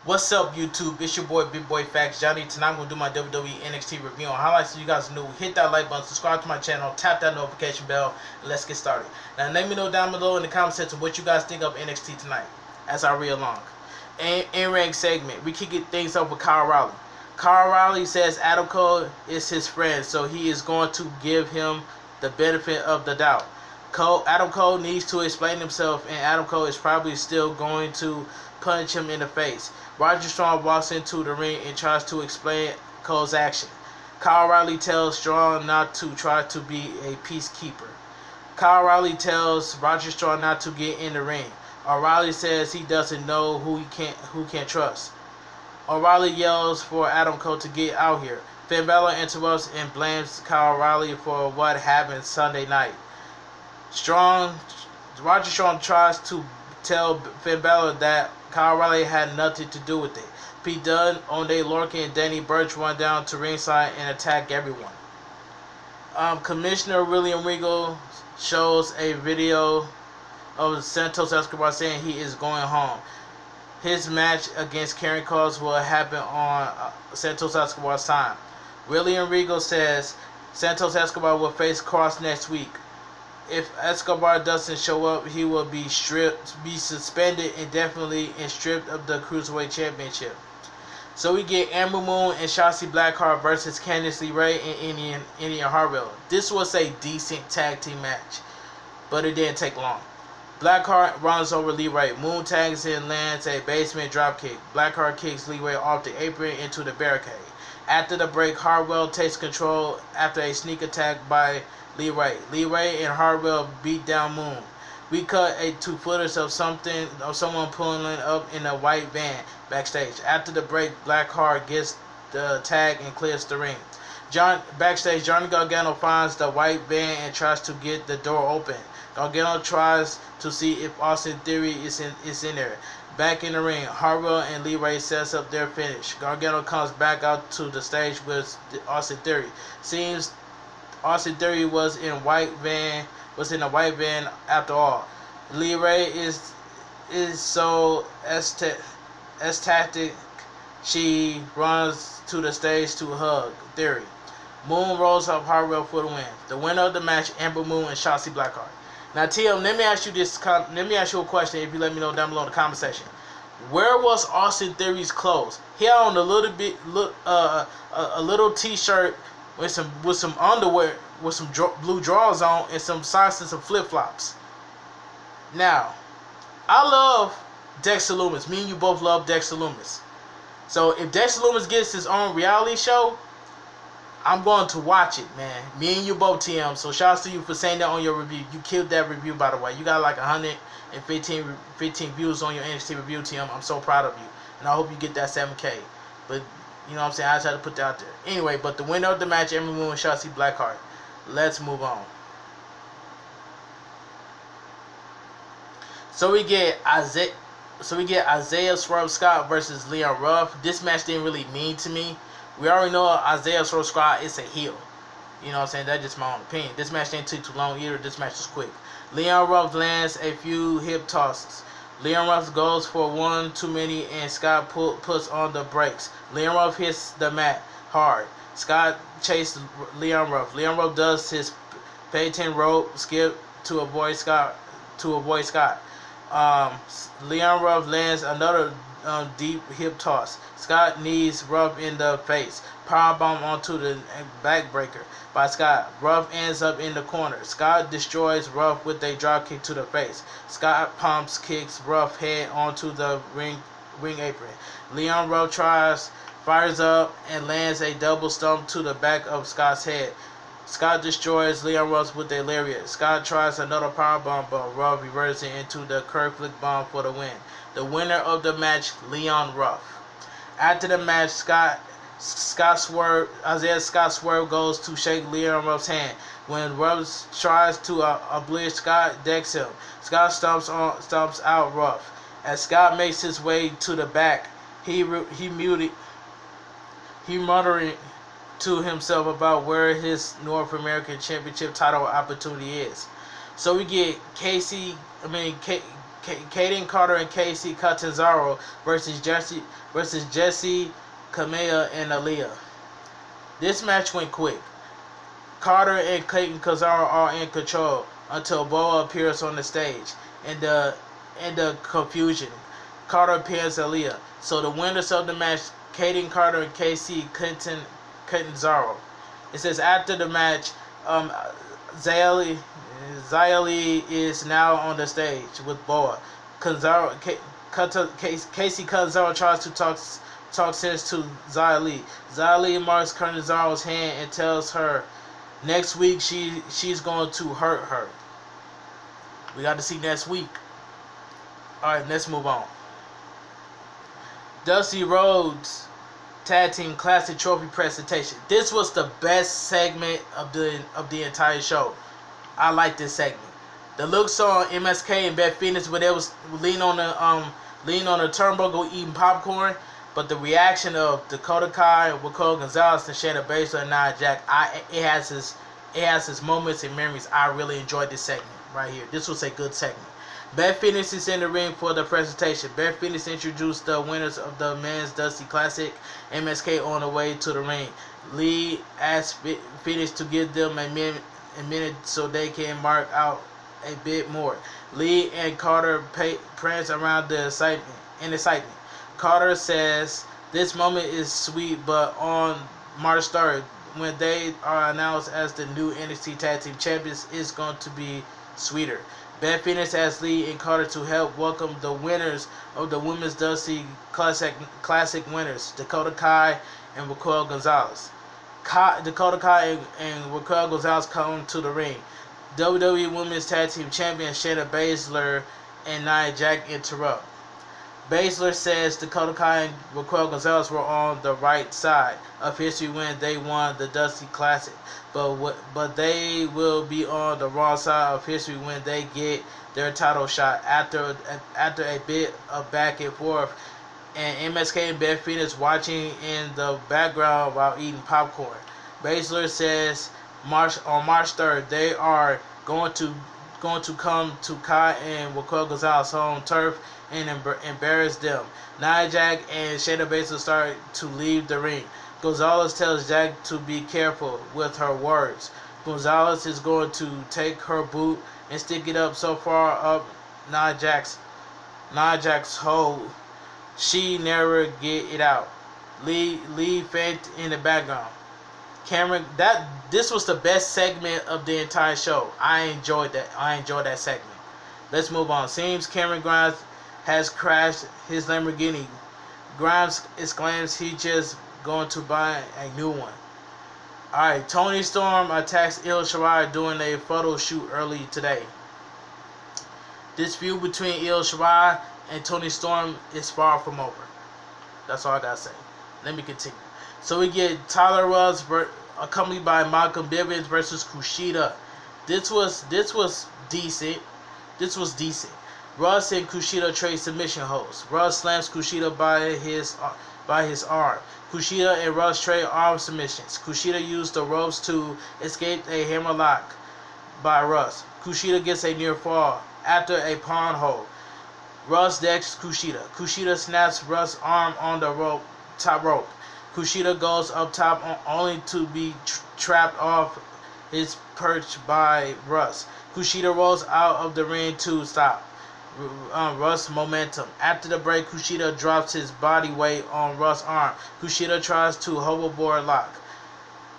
What's up, YouTube? It's your boy, Big Boy Facts Johnny. Tonight I'm going to do my WWE NXT review on highlights. So you guys new, hit that like button, subscribe to my channel, tap that notification bell, and let's get started. Now, let me know down below in the comment section what you guys think of NXT tonight as I read along. In-ring segment, we kick things up with Kyle Reilly. Kyle Reilly says Adam Cole is his friend, so he is going to give him the benefit of the doubt. Adam Cole needs to explain himself, and Adam Cole is probably still going to punch him in the face. Roger Strong walks into the ring and tries to explain Cole's action. Kyle Reilly tells Strong not to try to be a peacekeeper. Kyle Reilly tells Roger Strong not to get in the ring. O'Reilly says he doesn't know who can trust. O'Reilly yells for Adam Cole to get out here. Finn Balor interrupts and blames Kyle Reilly for what happened Sunday night. Roger Strong tries to tell Finn Balor that Kyle Reilly had nothing to do with it. Pete Dunne, Onday Lorcan, and Danny Burch run down to ringside and attack everyone. Commissioner William Regal shows a video of Santos Escobar saying he is going home. His match against Karen Cross will happen on Santos Escobar's time. William Regal says Santos Escobar will face Cross next week. If Escobar doesn't show up, he will be suspended indefinitely and stripped of the Cruiserweight Championship. So we get Amber Moon and Shotzi Blackheart versus Candice LeRae and Indian Hartwell. This was a decent tag team match, but it didn't take long. Blackheart runs over LeRae. Moon tags and lands a basement dropkick. Blackheart kicks LeRae off the apron into the barricade. After the break, Hartwell takes control after a sneak attack by LeRae. LeRae and Hartwell beat down Moon. We cut a two-footers of someone pulling up in a white van backstage. After the break, Blackheart gets the tag and clears the ring. Backstage, Johnny Gargano finds the white van and tries to get the door open. Gargano tries to see if Austin Theory is in there. Back in the ring, Hartwell and LeRae sets up their finish. Gargano comes back out to the stage with Austin Theory. Seems Austin Theory was in a white van after all. LeRae is so ecstatic she runs to the stage to hug Theory. Moon rolls up Hartwell for the win. The winner of the match, Amber Moon and Shotzi Blackheart. Now, Tim, let me ask you a question. If you let me know down below in the comment section, where was Austin Theory's clothes? He had on a little t-shirt with some underwear, with some blue drawers on, and some socks and some flip-flops. Now, I love Dexter Lumis. Me and you both love Dexter Lumis. So if Dexter Lumis gets his own reality show, I'm going to watch it, man. Me and you both, TM. So shout out to you for saying that on your review. You killed that review, by the way. You got like 115 views on your NXT review, TM. I'm so proud of you. And I hope you get that 7K. But, you know what I'm saying? I just had to put that out there. Anyway, but the winner of the match, Amber Moon and Shotzi Blackheart. Let's move on. So we get Isaiah Swerve Scott versus Leon Ruff. This match didn't really mean to me. We already know Isaiah Swerve Scott is a heel. You know what I'm saying? That's just my own opinion. This match didn't take too long either. This match was quick. Leon Ruff lands a few hip tosses. Leon Ruff goes for one too many and Scott puts on the brakes. Leon Ruff hits the mat hard. Scott chases Leon Ruff. Leon Ruff does his pay-10 rope skip to avoid Scott. Leon Ruff lands another deep hip toss. Scott knees Ruff in the face. Powerbomb onto the backbreaker by Scott. Ruff ends up in the corner. Scott destroys Ruff with a dropkick to the face. Scott kicks Ruff head onto the ring apron. Leon Ruff fires up and lands a double stomp to the back of Scott's head. Scott destroys Leon Ruff with a lariat. Scott tries another powerbomb, but Ruff reverses it into the curve flick bomb for the win. The winner of the match, Leon Ruff. After the match, Isaiah Scott Swerve goes to shake Leon Ruff's hand. When Ruff tries to oblige Scott, decks him. Scott stomps out Ruff. As Scott makes his way to the back, he muttering to himself about where his North American Championship title opportunity is. So we get Kaden Carter and Casey Catanzaro versus Jesse Kamea and Aaliyah. This match went quick. Carter and Clayton Catanzaro are in control until Boa appears on the stage. In the confusion, Carter pins Aaliyah. So the winners of the match, Kaden Carter and Casey Catanzaro. It says after the match, Reilly is now on the stage with Boa. Casey Catanzaro tries to talk sense to Reilly. Reilly marks Catanzaro's hand and tells her next week she's going to hurt her. We got to see next week. Alright, let's move on. Dusty Rhodes Tag Team Classic Trophy presentation. This was the best segment of the entire show. I like this segment. The looks on MSK and Beth Phoenix when they was leaning on the turnbuckle eating popcorn, but the reaction of Dakota Kai, Raquel Gonzalez, and Shayna Baszler and Nia Jax, it has its moments and memories. I really enjoyed this segment right here. This was a good segment. Beth Phoenix is in the ring for the presentation. Beth Phoenix introduced the winners of the Men's Dusty Classic, MSK, on the way to the ring. Lee asked Phoenix to give them a minute so they can mark out a bit more. Lee and Carter prance around the excitement. Carter says this moment is sweet, but on March 3rd, when they are announced as the new NXT Tag Team Champions, it's going to be sweeter. Beth Phoenix asked Lee and Carter to help welcome the winners of the Women's Dusty Classic winners, Dakota Kai and Raquel Gonzalez. Dakota Kai and Raquel Gonzalez come to the ring. WWE Women's Tag Team Champion Shayna Baszler and Nia Jax interrupt. Baszler says Dakota Kai and Raquel Gonzalez were on the right side of history when they won the Dusty Classic, but they will be on the wrong side of history when they get their title shot. After a bit of back and forth, and MSK and Beth Phoenix watching in the background while eating popcorn. Baszler says on March 3rd they are going to come to Kai and Raquel Gonzalez home turf and embarrass them. Nia Jax and Shayna Baszler start to leave the ring. Gonzalez tells Jax to be careful with her words. Gonzalez is going to take her boot and stick it up so far up Nia Jax's hole she never get it out. Lee faint in the background. Cameron, this was the best segment of the entire show. I enjoyed that segment. Let's move on. Seems Cameron Grimes has crashed his Lamborghini. Grimes exclaims he just going to buy a new one. Alright, Toni Storm attacks Io Shirai during a photo shoot early today. This feud between Io Shirai and Toni Storm is far from over. That's all I gotta say. Let me continue. So we get Tyler Rose accompanied by Malcolm Bivens versus Kushida. This was decent. Russ and Kushida trade submission holds. Russ slams Kushida by his arm. Kushida and Russ trade arm submissions. Kushida used the ropes to escape a hammerlock by Russ. Kushida gets a near fall after a pawn hold. Russ decks Kushida. Kushida snaps Russ' arm on the top rope. Kushida goes up top only to be trapped off his perch by Russ. Kushida rolls out of the ring to stop Russ' momentum. After the break, Kushida drops his body weight on Russ' arm. Kushida tries to hoverboard lock.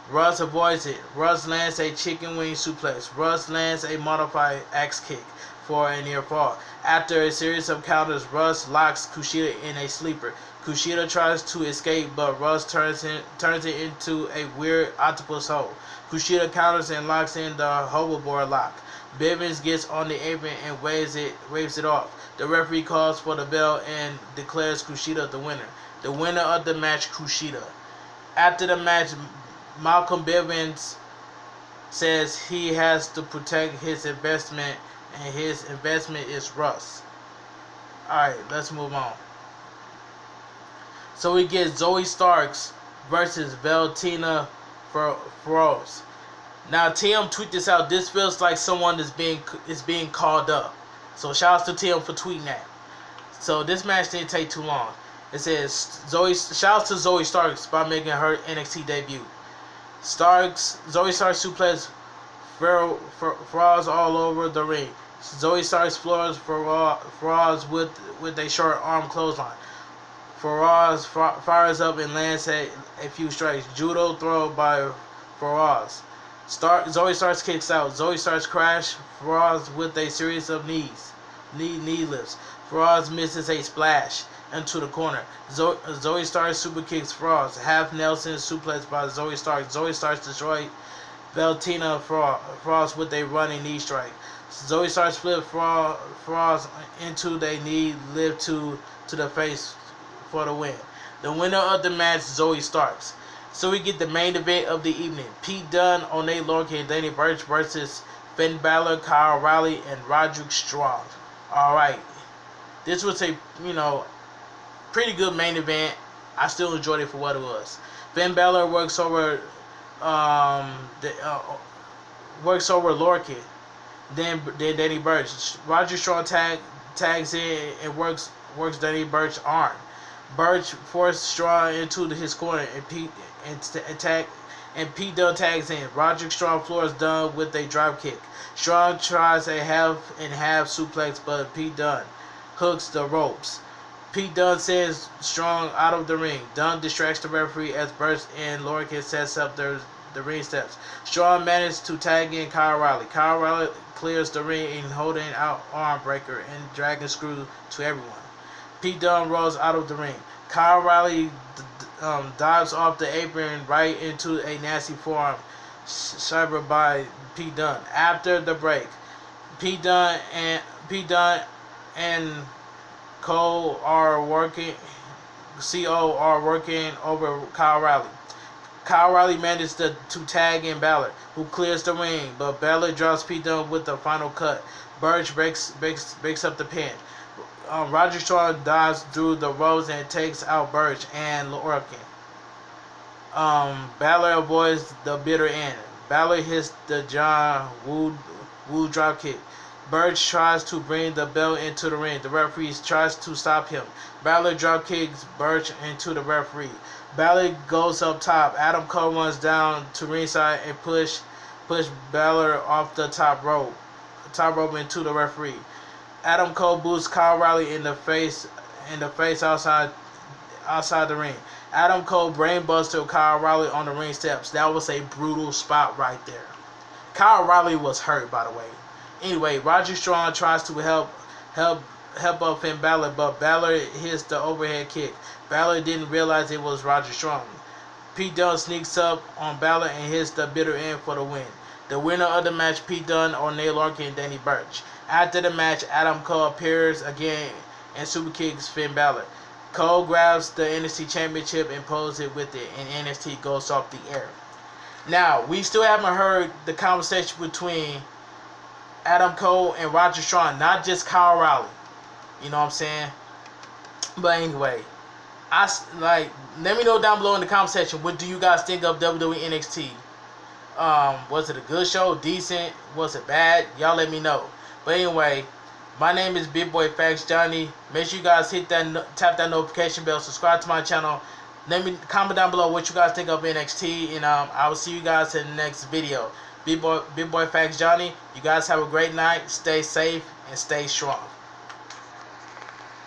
Russ avoids it. Russ lands a chicken wing suplex. Russ lands a modified axe kick for a near fall. After a series of counters, Russ locks Kushida in a sleeper. Kushida tries to escape, but Russ turns it into a weird octopus hole. Kushida counters and locks in the hoverboard lock. Bivens gets on the apron and waves it off. The referee calls for the bell and declares Kushida the winner. The winner of the match, Kushida. After the match, Malcolm Bivens says he has to protect his investment, and his investment is Russ. Alright, let's move on. So we get Zoe Starks versus Valentina for Rhodes. Now TM tweet this out. This feels like someone is being called up. So shout out to Tim for tweeting that. So this match didn't take too long. It says shout out to Zoe Starks by making her NXT debut. Zoe Starks suplex Faraz all over the ring. Zoe Starks floors Faraz with a short arm clothesline. Faraz fires up and lands a few strikes. Judo throw by Faraz. Zoe Starks kicks out. Zoe Starks crash Faraz with a series of knee lifts. Faraz misses a splash into the corner. Zoe Starks super kicks Faraz. Half Nelson suplex by Zoe Starks. Zoe Starks destroy Valentina Faraz with a running knee strike. Zoe Starks flip Faraz into the knee lift to the face for the win. The winner of the match, Zoe Starks. So we get the main event of the evening. Pete Dunne, Oney Lorcan, and Danny Burch versus Finn Balor, Kyle O'Reilly, and Roderick Strong. Alright. This was a, pretty good main event. I still enjoyed it for what it was. Finn Balor works over Lorcan. Then Danny Burch. Roderick Strong tags in and works Danny Burch's arm. Burch forced Strong into his corner, and Pete Dunne tags in. Roderick Strong floors Dunne with a drop kick. Strong tries a half and half suplex, but Pete Dunne hooks the ropes. Pete Dunne sends Strong out of the ring. Dunne distracts the referee as Burch and Lorcan sets up the ring steps. Strong manages to tag in Kyle O'Reilly. Kyle O'Reilly clears the ring and holding out arm breaker and dragon screw to everyone. Pete Dunne rolls out of the ring. Kyle O'Reilly dives off the apron right into a nasty forearm shiver by Pete Dunne. After the break, Pete Dunne and CO are working over Kyle O'Reilly. Kyle O'Reilly manages to tag in Balor, who clears the ring, but Balor drops Pete Dunne with the final cut. Burch breaks up the pin. Roderick Strong dives through the ropes and takes out Burch and Lorcan. Balor avoids the bitter end. Balor hits the John Woo drop kick. Burch tries to bring the belt into the ring. The referee tries to stop him. Balor drop kicks Burch into the referee. Balor goes up top. ADAMCOLE runs down to ringside and push Balor off the top rope into the referee. ADAMCOLE boosts Kyle O'Reilly in the face outside the ring. ADAMCOLE brainbuster Kyle O'Reilly on the ring steps. That was a brutal spot right there. Kyle O'Reilly was hurt, by the way. Anyway, Roderick Strong tries to help up Finn Balor, but Balor hits the overhead kick. Balor didn't realize it was Roderick Strong. Pete Dunne sneaks up on Balor and hits the bitter end for the win. The winner of the match, Pete Dunne, Oney Lorcan, and Danny Burch. After the match, ADAMCOLE appears again and super kicks Finn Balor. Cole grabs the NXT Championship and pulls it with it, and NXT goes off the air. Now, we still haven't heard the conversation between ADAMCOLE and Roderick Strong, not just Kyle O'Reilly. You know what I'm saying? But anyway, let me know down below in the comment section, what do you guys think of WWE NXT? Was it a good show? Decent? Was it bad? Y'all let me know. But anyway, my name is bigboyfactsjonny. Make sure you guys tap that notification bell, subscribe to my channel. Let me comment down below what you guys think of NXT, and I will see you guys in the next video. Big Boy Facts Johnny. You guys have a great night. Stay safe and stay strong.